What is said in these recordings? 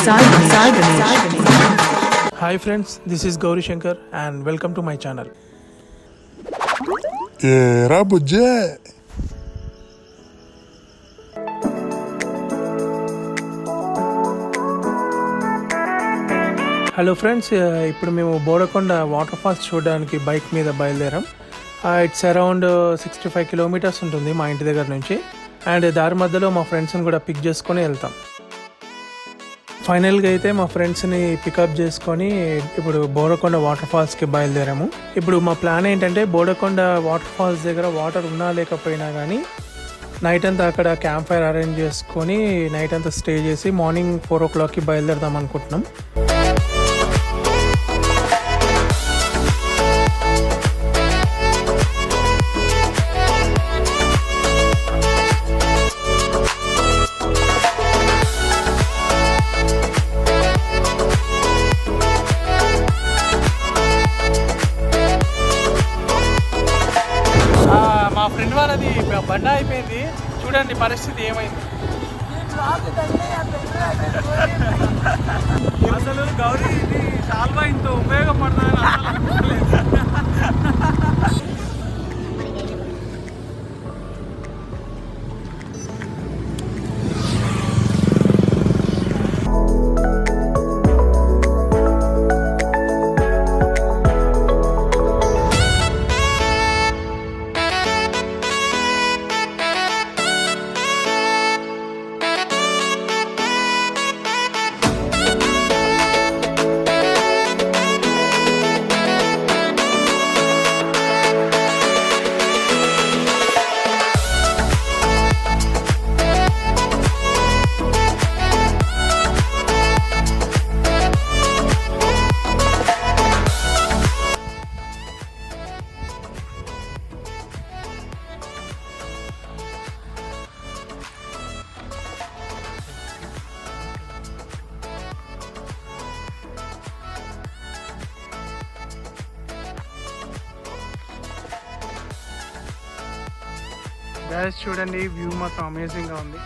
Hi friends, this is Gauri Shankar and welcome to my channel. ఏరా బుజ్జే hello friends, ఇప్పుడు మేము Bodakonda water falls చూడడానికి bike మీద బయలుదేరాం. ఇట్స్ అరౌండ్ 65 కిలోమీటర్స్ ఉంటుంది మా ఇంటి దగ్గర నుంచి. అండ్ దారి మధ్యలో మా ఫ్రెండ్స్ని కూడా పిక్ చేసుకొని వెళ్తాం. ఫైనల్గా అయితే మా ఫ్రెండ్స్ని పికప్ చేసుకొని ఇప్పుడు బోడకొండ వాటర్ ఫాల్స్కి బయలుదేరాము. ఇప్పుడు మా ప్లాన్ ఏంటంటే బోడకొండ వాటర్ ఫాల్స్ దగ్గర వాటర్ ఉన్నా లేకపోయినా కానీ నైట్ అంతా అక్కడ క్యాంప్ ఫైర్ అరేంజ్ చేసుకొని నైట్ అంతా స్టే చేసి మార్నింగ్ 4 o'clockకి బయలుదేరదాం అనుకుంటున్నాం. మా ఫ్రెండ్ వాళ్ళది బండ అయిపోయింది, చూడండి పరిస్థితి ఏమైంది. అసలు గౌరీ ఇది చాలా ఇంత ఉపయోగపడుతుందని అసలు అనుకోలేదు. గైస్ చూడండి, వ్యూ మాత్రం అమేజింగ్గా ఉంది.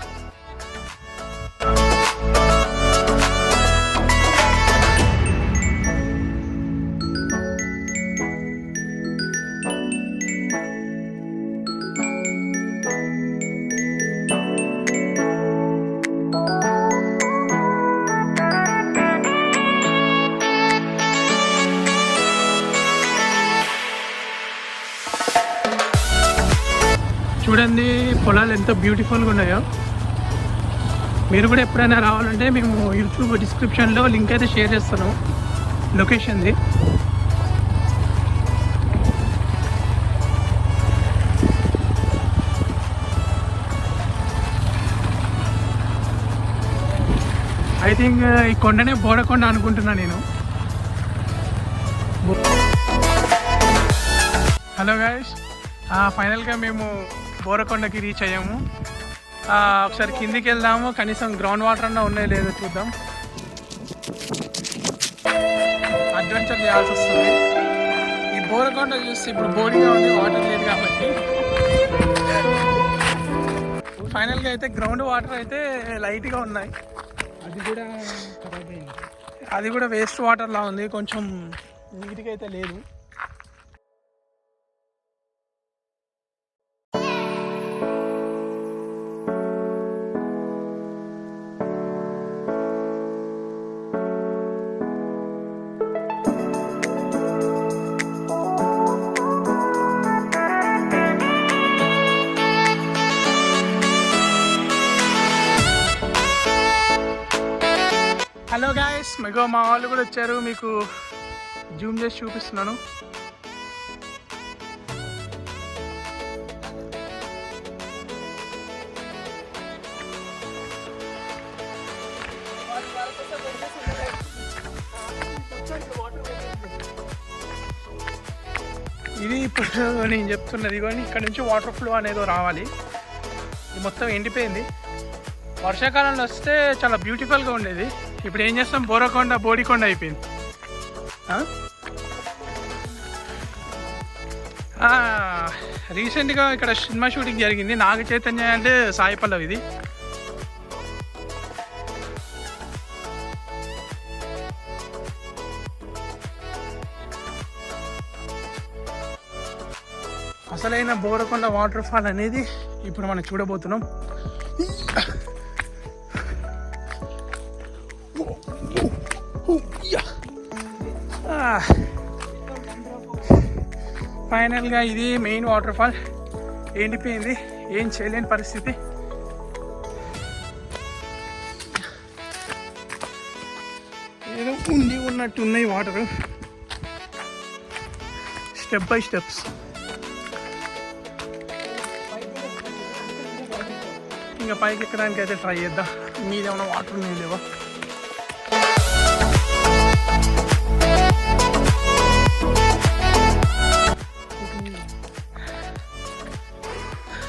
చూడండి పొలాలు ఎంత బ్యూటిఫుల్గా ఉన్నాయో. మీరు కూడా ఎప్పుడైనా రావాలంటే మేము యూట్యూబ్ డిస్క్రిప్షన్లో లింక్ అయితే షేర్ చేస్తాను లొకేషన్ది. ఐ థింక్ ఈ కొండనే బోడకొండ అనుకుంటున్నా నేను. హలో గైస్, ఫైనల్గా మేము బోరకొండకి రీచ్ అయ్యాము. ఒకసారి కిందికి వెళ్దాము, కనీసం గ్రౌండ్ వాటర్ అన్నా ఉన్నాయో లేదో చూద్దాం. అడ్వెంచర్ చేయాల్సి వస్తుంది. ఈ బోరకొండ చూస్తే ఇప్పుడు బోర్డింగ్గా ఉంది, వాటర్ లేదు కాబట్టి. ఫైనల్గా అయితే గ్రౌండ్ వాటర్ అయితే లైట్గా ఉన్నాయి. అది కూడా వేస్ట్ వాటర్లా ఉంది, కొంచెం నీట్గా అయితే లేదు. హలో గాయస్, మీకు మా వాళ్ళు కూడా వచ్చారు, మీకు జూమ్ చేసి చూపిస్తున్నాను. ఇది ఇప్పుడు నేను చెప్తున్నది, కానీ ఇక్కడ నుంచి వాటర్ ఫ్లో అనేది రావాలి. ఇది మొత్తం ఎండిపోయింది. వర్షాకాలంలో వస్తే చాలా బ్యూటిఫుల్గా ఉండేది. ఇప్పుడు ఏం చేస్తాం, బోడికొండ అయిపోయింది. రీసెంట్గా ఇక్కడ సినిమా షూటింగ్ జరిగింది. నాగ చైతన్య అంటే సాయి పల్లవిది. అసలైన బోరకొండ వాటర్ ఫాల్ అనేది ఇప్పుడు మనం చూడబోతున్నాం. ఫైనల్గా ఇది మెయిన్ వాటర్ ఫాల్ ఎండిపోయింది, ఏం చేయలేని పరిస్థితి. ఏదో ఉన్నట్టు ఉన్నాయి వాటరు, స్టెప్ బై స్టెప్స్. ఇంకా పైకి ఎక్కడానికి అయితే ట్రై చేద్దాం. మీదేమన్నా వాటర్ ఉన్నాయి లేవా?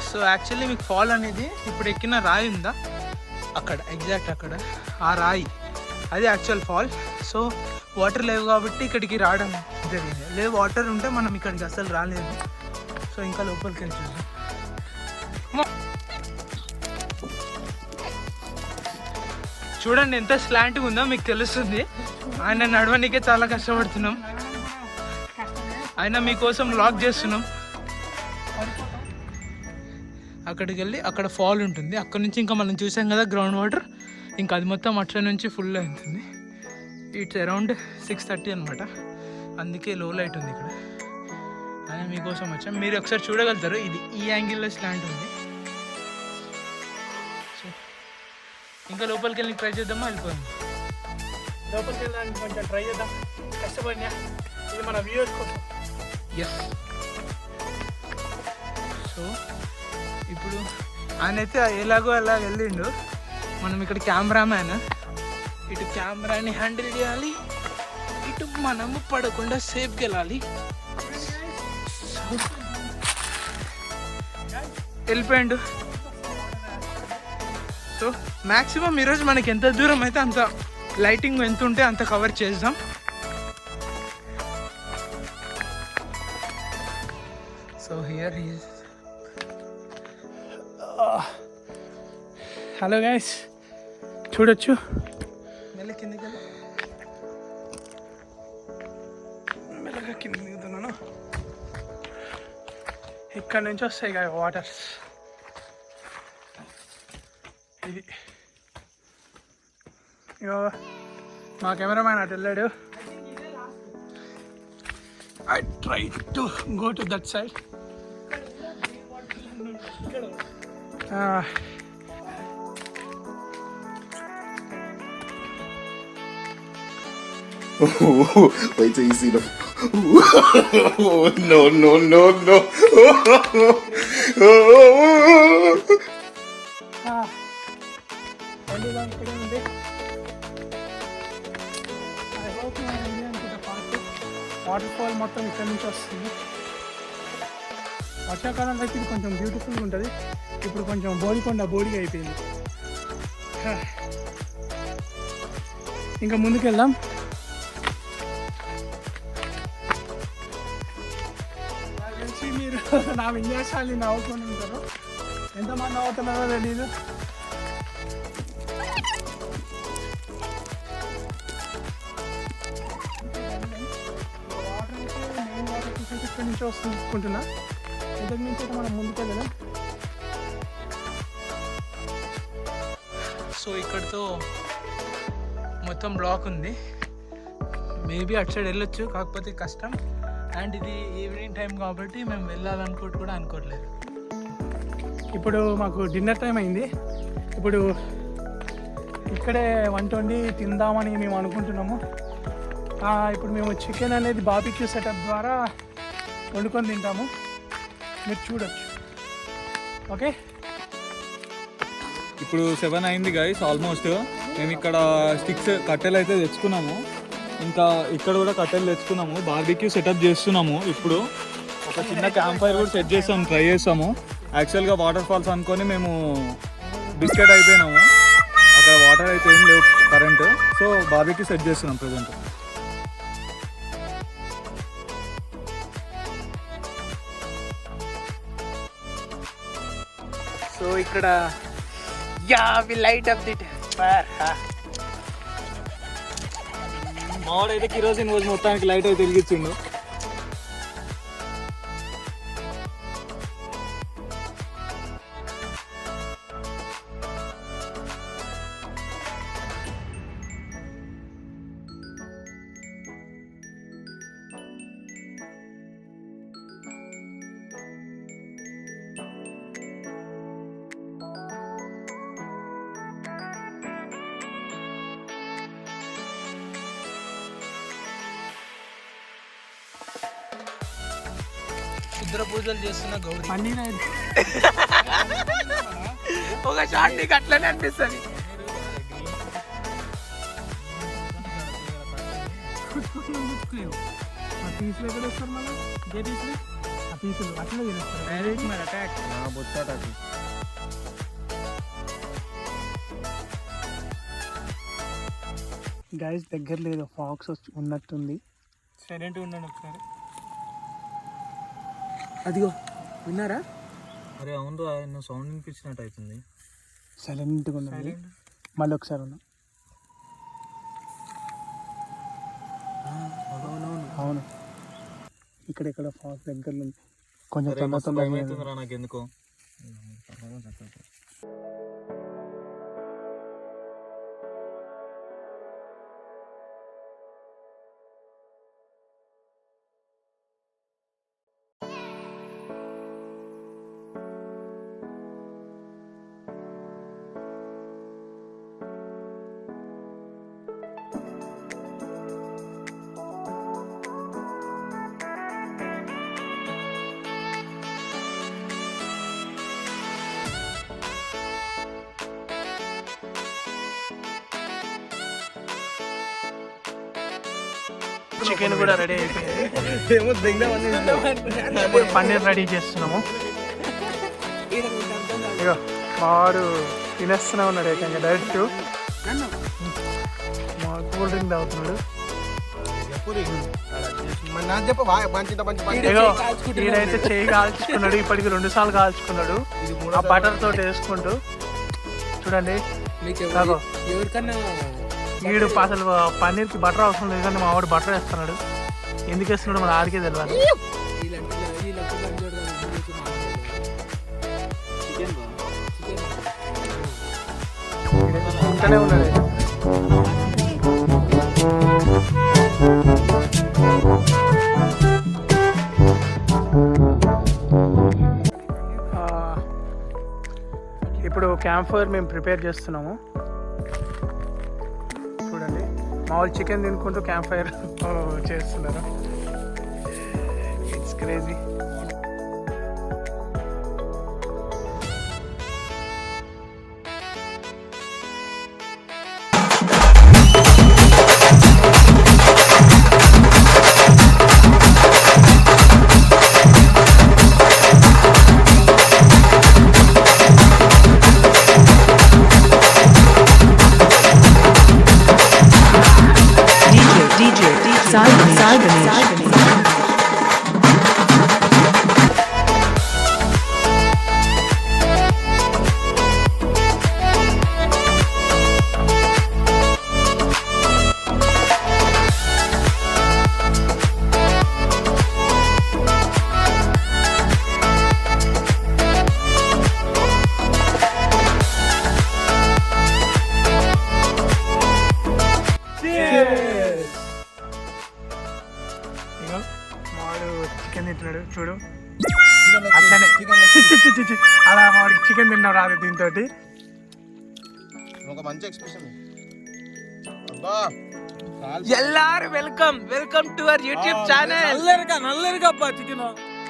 సో యాక్చువల్లీ మీకు ఫాల్ అనేది ఇప్పుడు ఎక్కిన రాయి ఉందా అక్కడ, ఎగ్జాక్ట్ అక్కడ ఆ రాయి, అది యాక్చువల్ ఫాల్. సో వాటర్ లేవు కాబట్టి ఇక్కడికి రావడం జరిగింది. లేదు వాటర్ ఉంటే మనం ఇక్కడికి అసలు రాలేదు. సో ఇంకా లోపలికి వెళ్ళి చూద్దాం. చూడండి ఎంత స్లాంట్గా ఉందో మీకు తెలుస్తుంది. ఆయన నడవడానికే చాలా కష్టపడుతున్నాం, ఆయన మీకోసం లాక్ చేస్తున్నాం. అక్కడికి వెళ్ళి అక్కడ ఫాల్ ఉంటుంది, అక్కడ నుంచి ఇంకా మనం చూసాం కదా గ్రౌండ్ వాటర్, ఇంకా అది మొత్తం అట్ల నుంచి ఫుల్ అవుతుంది. ఇట్స్ అరౌండ్ 6:30 అనమాట, అందుకే లో లైట్ ఉంది ఇక్కడ. ఆయన మీకోసం వచ్చాం, మీరు ఒకసారి చూడగలుగుతారు. ఇది ఈ యాంగిల్లో స్లాంట్ ఉంది. సో ఇంకా లోపలికి వెళ్ళి ట్రై చేద్దామా, వెళ్ళిపోదాం. లోపలికి వెళ్ళడానికి కొంచెం ట్రై చేద్దాం, కష్టపడినా. ఇది మన వ్యూవర్స్ కోసం. ఎస్. సో ఇప్పుడు ఆయన అయితే ఎలాగో అలా వెళ్ళిండు. మనం ఇక్కడ కెమెరామ్యాన్, ఇటు కెమెరాని హ్యాండిల్ చేయాలి, ఇటు మనము పడకుండా సేఫ్కి వెళ్ళాలి. వెళ్ళిపోయిండు. సో మ్యాక్సిమం ఈరోజు మనకి ఎంత దూరం అయితే అంత, లైటింగ్ ఎంత ఉంటే అంత కవర్ చేద్దాం. So here he is. Hello guys, చూడొచ్చు. మెల్ల కిందకి వెళ్ళి మెల్లగా కిందకి దిగుతున్నాను. ఇక్కడ నుంచి వస్తాయి కదా వాటర్స్. ఇది ఇగో మా కెమెరామ్యాన్ అటు వెళ్ళాడు. I try to go to that side. Wait till you see the. No, no, no, no. Water fall మొత్తం ఇక్కడ నుంచి వస్తుంది. వర్షాకాలంలో అయితే ఇది కొంచెం బ్యూటిఫుల్గా ఉంటుంది. ఇప్పుడు కొంచెం బోడిగా అయిపోయింది. ఇంకా ముందుకెళ్దాం. మీరు నా విన్యాసాన్ని నవ్వుకొని ఉంటారు, ఎంతమంది నవ్వుతున్నారో తెలీదు. వాటర్ అయితే మెయిన్ వాటర్ చూసేసి ఇక్కడ నుంచి వస్తుంటున్నా. ఇంతకు నుంచి అయితే మనం ముందుకెళ్ళాం. సో ఇక్కడితో మొత్తం బ్లాక్ ఉంది. మేబీ అటు సైడ్ వెళ్ళొచ్చు, కాకపోతే కష్టం. అండ్ ఇది ఈవినింగ్ టైం కాబట్టి మేము వెళ్ళాలనుకోటి కూడా అనుకోవట్లేదు. ఇప్పుడు మాకు డిన్నర్ టైం అయింది. ఇప్పుడు ఇక్కడే వంట వండి తిందామని మేము అనుకుంటున్నాము. ఇప్పుడు మేము చికెన్ అనేది బార్బిక్యూ సెటప్ ద్వారా వండుకొని తింటాము, మీరు చూడొచ్చు. ఓకే, ఇప్పుడు 7 అయింది గైస్ ఆల్మోస్ట్. మేము ఇక్కడ స్టిక్స్ కట్టెలు అయితే తెచ్చుకున్నాము, ఇంకా ఇక్కడ కూడా కట్టెలు తెచ్చుకున్నాము. బార్బిక్యూ సెటప్ చేస్తున్నాము. ఇప్పుడు ఒక చిన్న క్యాంప్ ఫైర్ కూడా సెట్ చేస్తాము, ట్రై చేస్తాము. యాక్చువల్గా వాటర్ ఫాల్స్ అనుకొని మేము బిస్కెట్ అయిపోయినాము, అక్కడ వాటర్ అయితే ఏం లేవు కరెంట్. సో బార్బిక్యూ సెట్ చేస్తున్నాం ప్రజెంట్. సో ఇక్కడ we light up the temper. మావాడైతే కిరోసిన్ రోజు మొత్తానికి లైట్ అయితే వెలిగించిండు. రుద్ర పూజలు చేస్తున్న గౌరీ పన్నీర్ ఒక షాట్ నీకు అట్లనే అనిపిస్తుంది. పీసులు ఎక్కడ వస్తారు మళ్ళీ ఇదే పీసులు ఆ పీసులు అట్లా తెలుస్తారు డైరెక్ట్ మరి అటాక్ గైస్ దగ్గర లేదు ఫాక్స్ ఉన్నట్టుంది. సైలెంట్గా ఉండండి ఒకసారి. అదిగో విన్నారా? అరే అవును నువ్వు సౌండ్ వినిపించినట్టు అవుతుంది. సైలెంట్గా ఉండండి. మళ్ళీ ఒకసారి ఉన్నా. అవును ఇక్కడ ఫాక్స్ దగ్గరలో ఉంది. కొంచెం తొందరగా నాకు ఎందుకో. చికెన్ కూడా రెడీ అయిపోయింది. పన్నీర్ రెడీ చేస్తున్నాము. ఇగో వాడు తినేస్తూనే ఉన్నాడు ఏకంగా డైరెక్ట్. మా కూల్ డ్రింక్ తాగుతున్నాడు. ఈడైతే చేయి కాల్చుకున్నాడు. ఇప్పటికి 2 సార్లు కాల్చుకున్నాడు. ఆ బటర్ తోటి వేసుకుంటూ చూడండి. ఎవరికన్నా వీడు అసలు పన్నీర్కి బటర్ అవసరం లేదు కానీ మా వాడు బటర్ వేస్తున్నాడు. ఎందుకు వేస్తున్నాడు మన ఆడికే తెలియాలి. ఇంటనే ఉన్నాడు. ఇప్పుడు క్యాంప్ ఫైర్ మేము ప్రిపేర్ చేస్తున్నాము. చూడండి మా వాళ్ళు చికెన్ తినుకుంటూ క్యాంప్ ఫైర్ చేస్తున్నారు. It's crazy. చికెన్ తింటున్నాడు చూడు. అట్లనే అలా వాడికి చికెన్ తిన్నావు రాదు దీంతో. ఒక మంచి ఎక్స్ప్రెషన్. ఎల్లారు welcome to our YouTube channel. నల్లరిగా చికెన్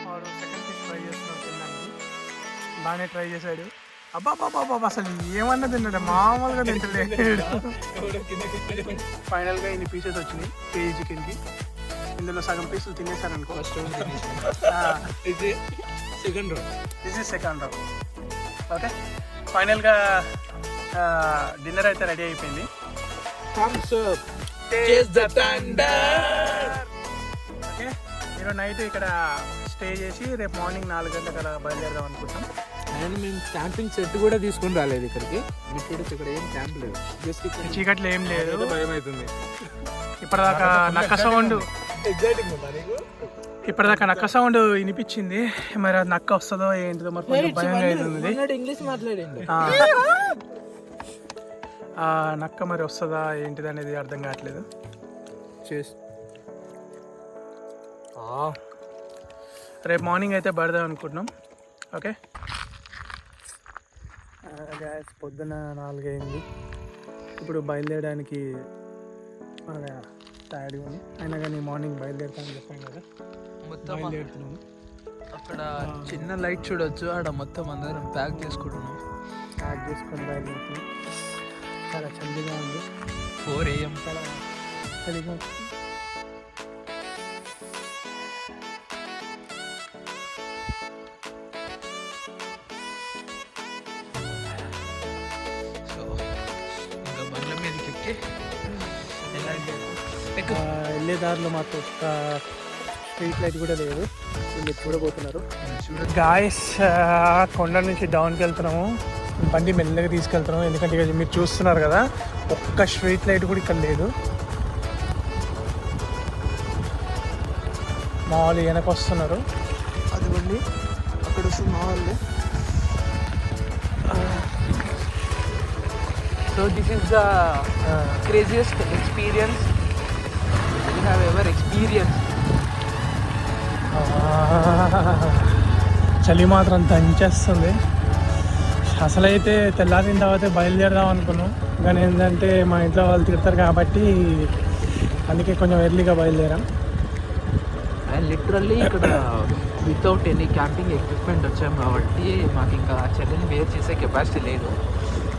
వాడు సెకండ్ పీస్ ట్రై చేస్తున్నాడు తినడానికి. బాగానే ట్రై చేశాడు. అబ్బా అసలు ఏమన్నా తిన్నాడు, మామూలుగా తింటలేడు. ఫైనల్గా ఇన్ని పీసెస్ వచ్చినాయి కేజీ చికెన్కి. ఇందులో సగం పీసులు తినేసాను అనుకో. ఇది సెకండ్ రౌండ్. ఓకే ఫైనల్గా డిన్నర్ అయితే రెడీ అయిపోయింది. ఓకే ఈరోజు నైట్ ఇక్కడ స్టే చేసి రేపు మార్నింగ్ 4 గంటలకు అలా బయలుదేరదాం అనుకుంటాం. అండ్ మేము క్యాంపింగ్ సెట్ కూడా తీసుకుని రాలేదు ఇక్కడికి. ఇక్కడ ఏం క్యాంప్ లేదు, జస్ట్ చీకట్లో ఏం లేదు. భయం అవుతుంది. ఇప్పటిదాకా నక్క సౌండ్ వినిపించింది. మరి అది నక్క వస్తుందో ఏంటిదో మరి కొంచెం భయంగా అవుతుంది. ఇంగ్లీష్ మాట్లాడండి. నక్క మరి వస్తుందా ఏంటిది అనేది అర్థం కావట్లేదు. రేపు మార్నింగ్ అయితే పడదాం అనుకుంటున్నాం. ఓకే గ్యాస్ పొద్దున 4 అయింది. ఇప్పుడు బయలుదేరడానికి బాగా టైర్డ్గా ఉంది. అయినా కానీ మార్నింగ్ బయలుదేరుతామని చెప్పాం కదా, బయలుదేరుతున్నాము. అక్కడ చిన్న లైట్ చూడొచ్చు, ఆడ మొత్తం అందరం ప్యాక్ చేసుకుంటున్నాం. ప్యాక్ చేసుకొని బయలుదేరుతుంది. చాలా చలిగా ఉంది. 4 AM చాలా చలిగా ఉంది. సో ఇంకా బండ్ల మీదకి ఎక్కి వెళ్ళే దారిలో మాకు ఒక స్ట్రీట్ లైట్ కూడా లేదు. మీరు చూడబోతున్నారు. గాయస్ కొండ నుంచి డౌన్కి వెళ్తున్నాము. బండి మెల్లగా తీసుకెళ్తున్నాము, ఎందుకంటే ఇక మీరు చూస్తున్నారు కదా ఒక్క స్ట్రీట్ లైట్ కూడా ఇక్కడ లేదు. మా వాళ్ళు వెనక వస్తున్నారు. అదిగోండి అక్కడ వస్తుంది మా వాళ్ళు. So this is the craziest experience we have ever experienced. చలి మాత్రం దంచేస్తుంది. అసలైతే తెల్లారిన తర్వాత బయలుదేరదాం అనుకున్నాం, కానీ ఏంటంటే మా ఇంట్లో వాళ్ళు తిడతారు కాబట్టి అందుకే కొంచెం ఎర్లీగా బయలుదేరాం. అండ్ లిటరల్లీ ఇక్కడ వితౌట్ ఎనీ క్యాంపింగ్ ఎక్విప్మెంట్ వచ్చాం కాబట్టి మాకు ఇంకా చలిని వేర్ చేసే కెపాసిటీ లేదు.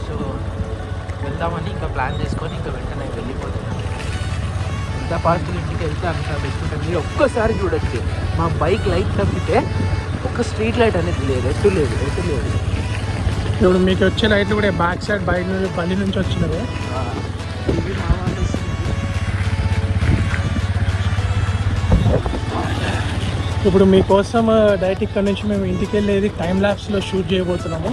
సో వెళ్దామని ఇంకా ప్లాన్ చేసుకొని ఇంకా వెంటనే వెళ్ళిపోతున్నాం. ఎంత ఫాస్ట్గా ఇంటికి వెళ్తే అంత బెస్ట్ ఉంటుంది. మీరు ఒక్కసారి చూడొచ్చు, మా బైక్ లైట్ తప్పితే ఒక స్ట్రీట్ లైట్ అనేది లేదు, ఎటు లేదు. ఇప్పుడు మీకు వచ్చే లైట్లు కూడా బ్యాక్ సైడ్ బయట నుంచి బండి నుంచి వచ్చినవి. ఇవి మా వాళ్ళు ఇప్పుడు మీకోసం డైరెక్ట్ ఇక్కడ నుంచి మేము ఇంటికి వెళ్ళేది టైం ల్యాప్స్లో షూట్ చేయబోతున్నాము.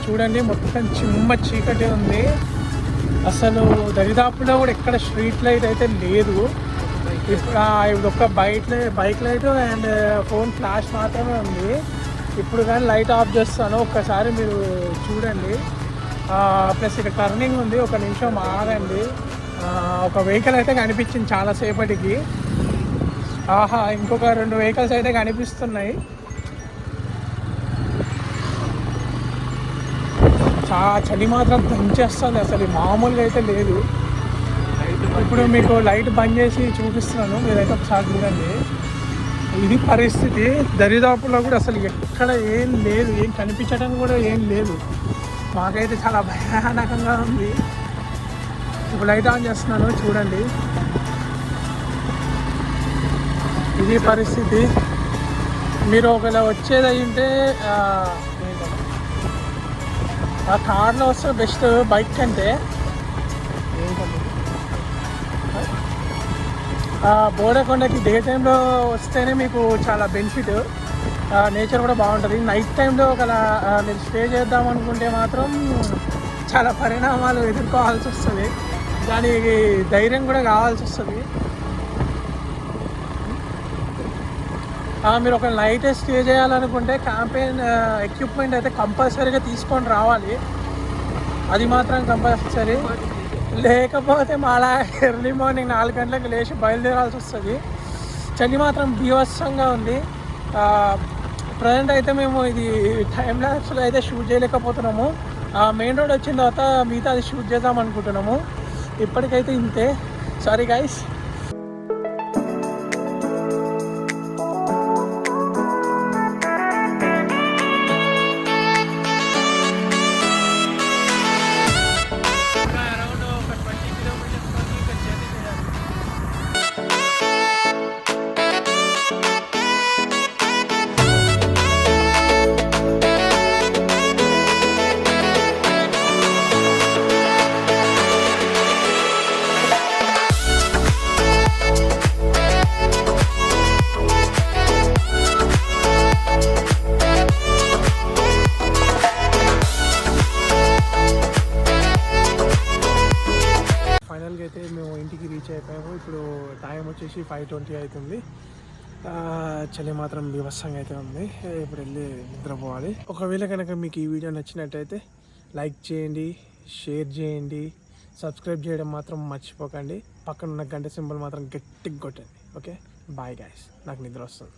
చూడండి మొత్తం చిమ్మ చీకటి ఉంది. అసలు దరిదాపులో కూడా ఎక్కడ స్ట్రీట్ లైట్ అయితే లేదు. ఇప్పుడు ఒక bike light and phone flash మాత్రమే ఉంది. ఇప్పుడు కానీ లైట్ ఆఫ్ చేస్తాను, ఒక్కసారి మీరు చూడండి. ప్లస్ ఇక్కడ టర్నింగ్ ఉంది, ఒక నిమిషం ఆగండి. ఒక వెహికల్ అయితే కనిపించింది చాలాసేపటికి. ఆహా, ఇంకొక 2 వెహికల్స్ అయితే కనిపిస్తున్నాయి. చలి మాత్రం దంచేస్తుంది, అసలు మామూలుగా అయితే లేదు. ఇప్పుడు మీకు లైట్ బంద్ చేసి చూపిస్తున్నాను, మీరైతే ఒకసారి చూడండి. ఇది పరిస్థితి. దరిదాపుల్లో కూడా అసలు ఎక్కడ ఏం లేదు, ఏం కనిపించడం కూడా ఏం లేదు. మాకైతే చాలా భయానకంగా ఉంది. ఇప్పుడు లైట్ ఆన్ చేస్తున్నాను, చూడండి. ఇది పరిస్థితి. మీరు ఒకవేళ వచ్చేది అయ్యింటే ఆ కార్లో వస్తే బెస్ట్, బైక్ కంటే. బోడకొండకి డే టైంలో వస్తేనే మీకు చాలా బెనిఫిట్. నేచర్ కూడా బాగుంటుంది. నైట్ టైంలో ఒకలా మీరు స్టే చేద్దాం అనుకుంటే మాత్రం చాలా పరిణామాలు ఎదుర్కోవాల్సి వస్తుంది. దానికి ధైర్యం కూడా కావాల్సి వస్తుంది. మీరు ఒక నైట్ స్టే చేయాలనుకుంటే క్యాంపెయిన్ ఎక్విప్మెంట్ అయితే కంపల్సరీగా తీసుకొని రావాలి. అది మాత్రం కంపల్సరీ. లేకపోతే మాలా ఎర్లీ మార్నింగ్ 4 గంటలకు లేచి బయలుదేరాల్సి వస్తుంది. చలి మాత్రం బీభత్సంగా ఉంది. ప్రజెంట్ అయితే మేము ఇది టైం ల్యాప్స్లో అయితే షూట్ చేయలేకపోతున్నాము. మెయిన్ రోడ్ వచ్చిన తర్వాత మిగతా అది షూట్ చేద్దాం అనుకుంటున్నాము. ఇప్పటికైతే ఇంతే. Sorry guys. అయితే మేము ఇంటికి రీచ్ అయిపోయాము. ఇప్పుడు టైం వచ్చేసి 5:20 అవుతుంది. చలి మాత్రం బీభత్సంగా అయితే ఉంది. ఇప్పుడు వెళ్ళి నిద్రపోవాలి. ఒకవేళ కనుక మీకు ఈ వీడియో నచ్చినట్టయితే లైక్ చేయండి, షేర్ చేయండి, సబ్స్క్రైబ్ చేయడం మాత్రం మర్చిపోకండి. పక్కన ఉన్న గంట సింబల్ మాత్రం గట్టిగా కొట్టండి. Okay, bye guys. నాకు నిద్ర వస్తుంది.